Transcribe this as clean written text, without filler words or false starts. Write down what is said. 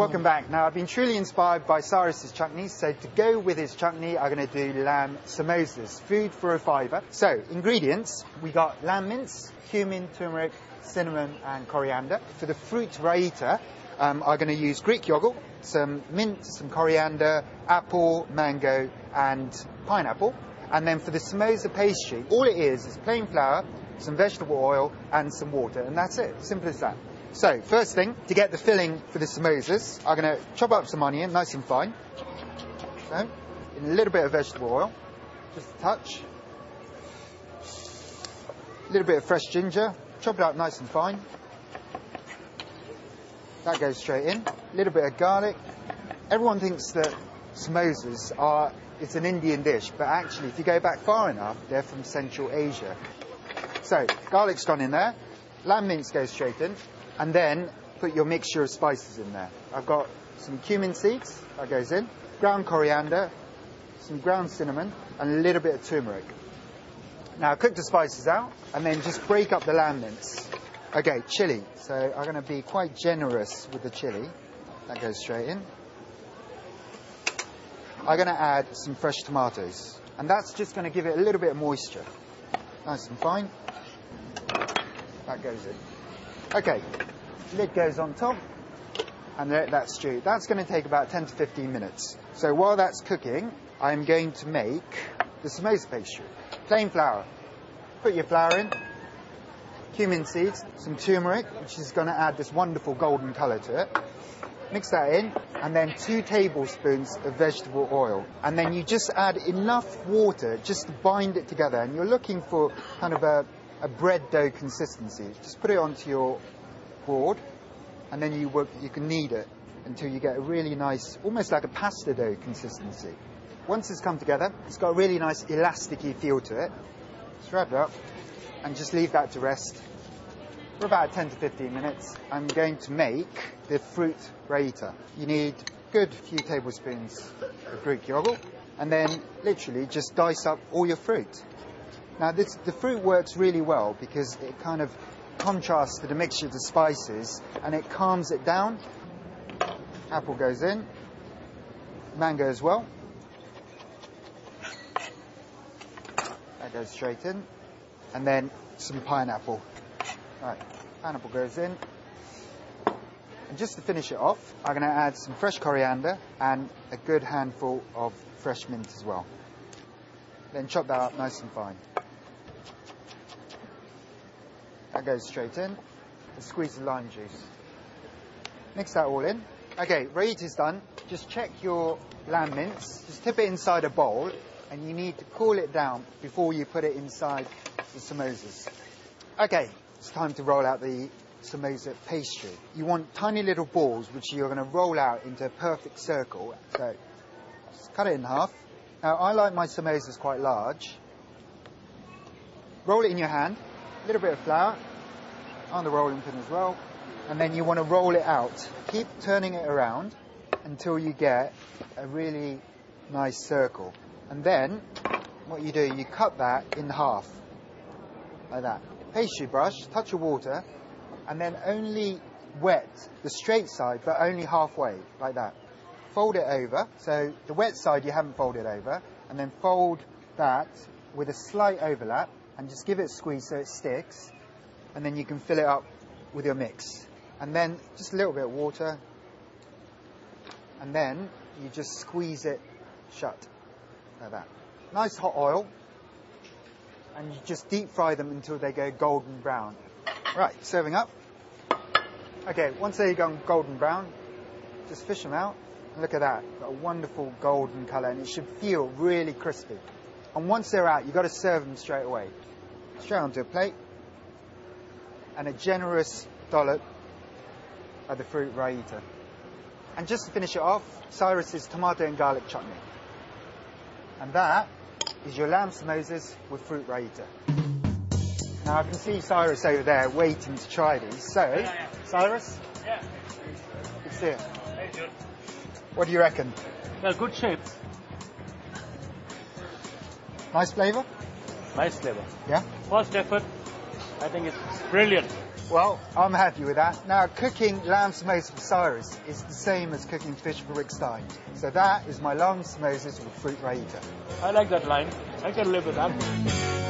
welcome back. Now, I've been truly inspired by Cyrus's chutney, so to go with his chutney, I'm going to do lamb samosas, food for a fiver. So, ingredients, we got lamb mince, cumin, turmeric, cinnamon, and coriander. For the fruit raita, I'm going to use Greek yogurt, some mint, some coriander, apple, mango, and pineapple. And then for the samosa pastry, all it is plain flour, some vegetable oil, and some water, and that's it. Simple as that. So, first thing, to get the filling for the samosas, I'm going to chop up some onion, nice and fine. So, a little bit of vegetable oil, just a touch. A little bit of fresh ginger, chop it up nice and fine. That goes straight in. A little bit of garlic. Everyone thinks that samosas it's an Indian dish, but actually, if you go back far enough, they're from Central Asia. So, garlic's gone in there. Lamb mince goes straight in. And then put your mixture of spices in there. I've got some cumin seeds, that goes in, ground coriander, some ground cinnamon, and a little bit of turmeric. Now cook the spices out, and then just break up the lamb mince. Okay, chilli. So I'm going to be quite generous with the chilli. That goes straight in. I'm going to add some fresh tomatoes. And that's just going to give it a little bit of moisture. Nice and fine. That goes in. Okay, lid goes on top, and let that stew. That's going to take about 10 to 15 minutes. So while that's cooking, I'm going to make the samosa pastry. Plain flour. Put your flour in, cumin seeds, some turmeric, which is going to add this wonderful golden colour to it. Mix that in, and then 2 tablespoons of vegetable oil. And then you just add enough water just to bind it together. And you're looking for kind of a bread dough consistency. Just put it onto your board, and then you can knead it until you get a really nice, almost like a pasta dough consistency. Once it's come together, it's got a really nice elasticy feel to it. Just wrap it up and just leave that to rest for about 10 to 15 minutes. I'm going to make the fruit raita. You need a good few tablespoons of Greek yogurt, and then literally just dice up all your fruit. Now, the fruit works really well because it kind of contrasts to the mixture of the spices and it calms it down. Apple goes in, mango as well. That goes straight in. And then some pineapple. Right, pineapple goes in. And just to finish it off, I'm going to add some fresh coriander and a good handful of fresh mint as well. Then chop that up nice and fine. That goes straight in. And squeeze the lime juice. Mix that all in. Okay, raita's done. Just check your lamb mince. Just tip it inside a bowl, and you need to cool it down before you put it inside the samosas. Okay, it's time to roll out the samosa pastry. You want tiny little balls which you're going to roll out into a perfect circle. So just cut it in half. Now, I like my samosas quite large. Roll it in your hand. A little bit of flour on the rolling pin as well, and then you want to roll it out. Keep turning it around until you get a really nice circle, and then what you do, you cut that in half like that. Pastry brush, touch of water, and then only wet the straight side, but only halfway like that. Fold it over, so the wet side you haven't folded over, and then fold that with a slight overlap and just give it a squeeze so it sticks, and then you can fill it up with your mix. And then just a little bit of water, and then you just squeeze it shut like that. Nice hot oil, and you just deep fry them until they go golden brown. Right, serving up. Okay, once they've gone golden brown, just fish them out. And look at that, got a wonderful golden colour, and it should feel really crispy. And once they're out, you've got to serve them straight away. Straight onto a plate, and a generous dollop of the fruit raita. And just to finish it off, Cyrus's tomato and garlic chutney. And that is your lamb samosas with fruit raita. Now I can see Cyrus over there waiting to try these. So, yeah. Cyrus? Yeah. Good to see you. Hey, good. What do you reckon? Yeah, good shape. Nice flavour? Nice flavor. Yeah? First effort, I think it's brilliant. Well, I'm happy with that. Now, cooking lamb samosas for Cyrus is the same as cooking fish for Rick Stein. So that is my lamb samosas with fruit raita. I like that line. I can live with that.